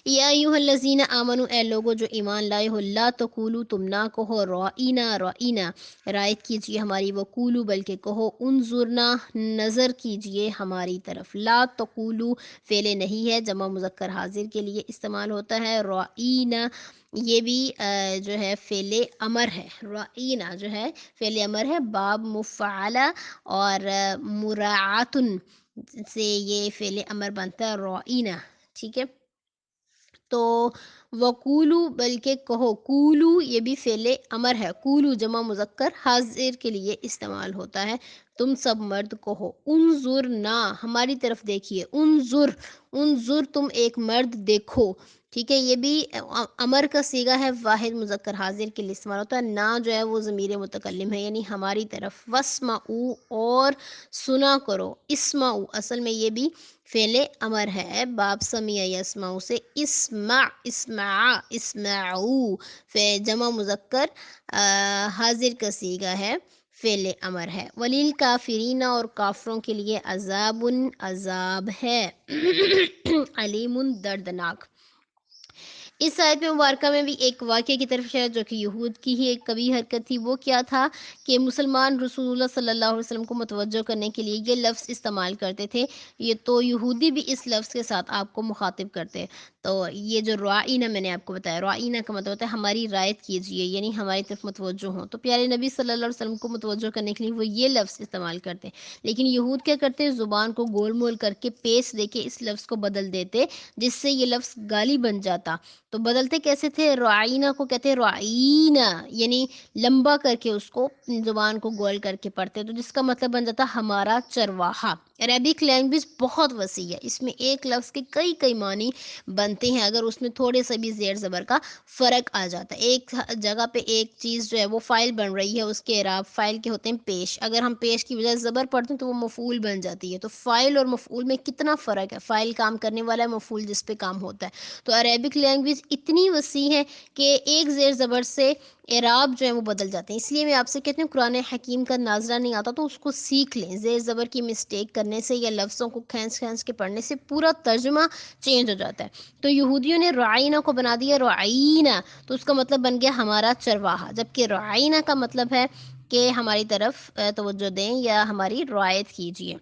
یا ایھا الذین آمنو، اے لوگو جو ایمان لائے ہو، لا تقولو، تم نہ کہو رائینا رائینا، رعایت کیجیے ہماری، وقولو، بلکہ کہو انظرنا، نظر کیجیے ہماری طرف۔ لا تقولو فعل نہیں ہے، جمع مذکر حاضر کے لیے استعمال ہوتا ہے۔ رائینا یہ بھی جو ہے فعل امر ہے، رائینا جو ہے فعل امر ہے، باب مفعلہ اور مراعاتن سے یہ فعل امر بنتا ہے رائینا، ٹھیک ہے۔ تو وقولو بلکہ کہو، کولو یہ بھی فعل امر ہے، کولو جمع مذکر حاضر کے لیے استعمال ہوتا ہے، تم سب مرد کہو۔ انظرنا ہماری طرف دیکھیے، انظر، انظر تم ایک مرد دیکھو، ٹھیک ہے۔ یہ بھی امر کا صیغہ ہے، واحد مذکر حاضر کے لیے استعمال ہوتا ہے، نا جو ہے وہ ضمیر متکلم ہے یعنی ہماری طرف۔ واسمعوا اور سنا کرو، اسمعوا اصل میں یہ بھی فعل امر ہے، باب سمیع یسمع سے، اسمع، اسمع، اسمعوا جمع مذکر حاضر کا صیغہ ہے، فعل امر ہے۔ وللکافرین اور کافروں کے لیے عذاب، عذاب ہے، علیم دردناک۔ اس آیت مبارکہ میں بھی ایک واقعے کی طرف اشارہ جو کہ یہود کی ہی ایک کبھی حرکت تھی۔ وہ کیا تھا کہ مسلمان رسول اللہ صلی اللہ علیہ وسلم کو متوجہ کرنے کے لیے یہ لفظ استعمال کرتے تھے، یہ تو یہودی بھی اس لفظ کے ساتھ آپ کو مخاطب کرتے۔ تو یہ جو رعینا میں نے آپ کو بتایا، رعینا کا مطلب ہوتا ہے ہماری رعایت کیجیے، یعنی ہماری طرف متوجہ ہوں۔ تو پیارے نبی صلی اللہ علیہ وسلم کو متوجہ کرنے کے لیے وہ یہ لفظ استعمال کرتے، لیکن یہود کیا کرتے، زبان کو گول مول کر کے پیس دے کے اس لفظ کو بدل دیتے، جس سے یہ لفظ گالی بن جاتا۔ تو بدلتے کیسے تھے، رعینا کو کہتے رعینا، یعنی لمبا کر کے اس کو زبان کو گول کر کے پڑھتے، تو جس کا مطلب بن جاتا ہمارا چرواہا۔ عربک لینگویج بہت وسیع ہے، اس میں ایک لفظ کے کئی کئی معنی بنتے ہیں اگر اس میں تھوڑے سے بھی زیر زبر کا فرق آ جاتا ہے۔ ایک جگہ پہ ایک چیز جو ہے وہ فائل بن رہی ہے، اس کے اعراب فائل کے ہوتے ہیں پیش، اگر ہم پیش کی بجائے زبر پڑھتے ہیں تو وہ مفعول بن جاتی ہے۔ تو فائل اور مفعول میں کتنا فرق ہے، فائل کام کرنے والا ہے، مفعول جس پہ کام ہوتا ہے۔ تو عربک لینگویج اتنی وسیع ہے کہ ایک زیر زبر سے اعراب جو ہے وہ بدل جاتے ہیں۔ اس لیے میں آپ سے کہتی ہوں قرآن حکیم کا ناظرہ نہیں آتا تو اس کو سیکھ لیں، زیر زبر کی مسٹیک کرنے سے یا لفظوں کو کھینچ کھینچ کے پڑھنے سے پورا ترجمہ چینج ہو جاتا ہے۔ تو یہودیوں نے رعینا کو بنا دیا رعینا، تو اس کا مطلب بن گیا ہمارا چرواہا، جبکہ رعینا کا مطلب ہے کہ ہماری طرف توجہ دیں یا ہماری رعایت کیجیے۔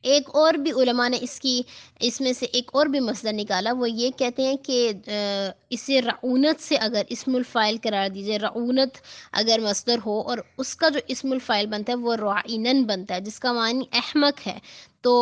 ایک اور بھی علماء نے اس میں سے ایک اور بھی مصدر نکالا، وہ یہ کہتے ہیں کہ اسے رعونت سے اگر اسم الفاعل قرار دیجئے، رعونت اگر مصدر ہو اور اس کا جو اسم الفاعل بنتا ہے وہ رعینن بنتا ہے، جس کا معنی احمق ہے، تو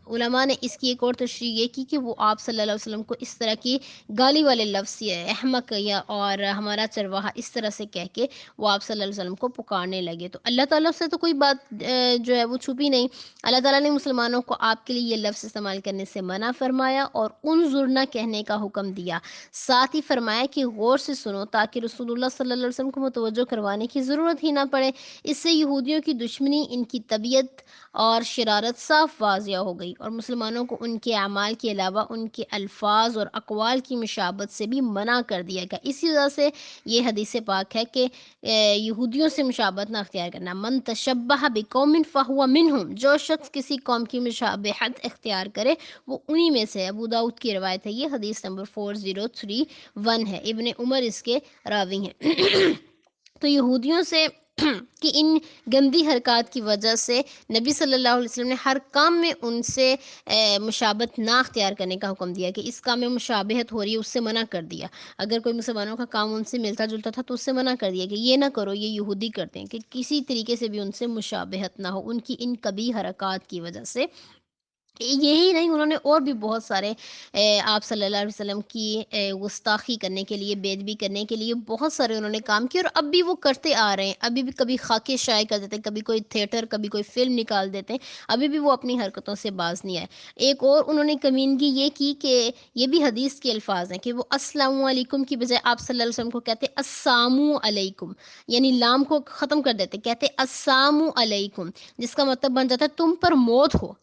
علماء نے اس کی ایک اور تشریح یہ کی کہ وہ آپ صلی اللہ علیہ وسلم کو اس طرح کی گالی والے لفظ یا احمق یا اور ہمارا چرواہا اس طرح سے کہہ کے وہ آپ صلی اللہ علیہ وسلم کو پکارنے لگے۔ تو اللہ تعالیٰ سے تو کوئی بات جو ہے وہ چھپی نہیں، اللہ تعالیٰ نے مسلمانوں کو آپ کے لیے یہ لفظ استعمال کرنے سے منع فرمایا اور انظرنا کہنے کا حکم دیا، ساتھ ہی فرمایا کہ غور سے سنو تاکہ رسول اللہ صلی اللہ علیہ وسلم کو متوجہ کروانے کی ضرورت ہی نہ پڑے۔ اس سے یہودیوں کی دشمنی، ان کی طبیعت اور شرارت صاف واضح ہو گئی، اور مسلمانوں کو ان کے اعمال کے علاوہ ان کے الفاظ اور اقوال کی مشابہت سے بھی منع کر دیا گیا۔ اسی وجہ سے یہ حدیث پاک ہے کہ یہودیوں سے مشابہت نہ اختیار کرنا، من تشبہ بقوم فہو منہم، جو شخص کسی قوم کی مشابہت اختیار کرے وہ انہی میں سے ہے۔ ابو داؤد کی روایت ہے، یہ حدیث نمبر 4031 ہے، ابن عمر اس کے راوی ہیں۔ تو یہودیوں سے کہ ان گندی حرکات کی وجہ سے نبی صلی اللہ علیہ وسلم نے ہر کام میں ان سے مشابہت نہ اختیار کرنے کا حکم دیا، کہ اس کام میں مشابہت ہو رہی ہے اس سے منع کر دیا۔ اگر کوئی مسلمانوں کا کام ان سے ملتا جلتا تھا تو اس سے منع کر دیا کہ یہ نہ کرو، یہ یہودی کرتے ہیں، کہ کسی طریقے سے بھی ان سے مشابہت نہ ہو ان کی ان قبیح حرکات کی وجہ سے۔ یہی نہیں، انہوں نے اور بھی بہت سارے آپ صلی اللہ علیہ وسلم کی گستاخی کرنے کے لیے، بے ادبی کرنے کے لیے بہت سارے انہوں نے کام کیے، اور اب بھی وہ کرتے آ رہے ہیں۔ ابھی بھی کبھی خاکے شائع کر دیتے ہیں، کبھی کوئی تھیٹر، کبھی کوئی فلم نکال دیتے ہیں، ابھی بھی وہ اپنی حرکتوں سے باز نہیں آئے۔ ایک اور انہوں نے کمینگی یہ کی کہ یہ بھی حدیث کے الفاظ ہیں کہ وہ السلام علیکم کی بجائے آپ صلی اللہ علیہ وسلم کو کہتے السلام علیکم، یعنی لام کو ختم کر دیتے، کہتے السلام علیکم، جس کا مطلب بن جاتا ہے تم پر موت ہو،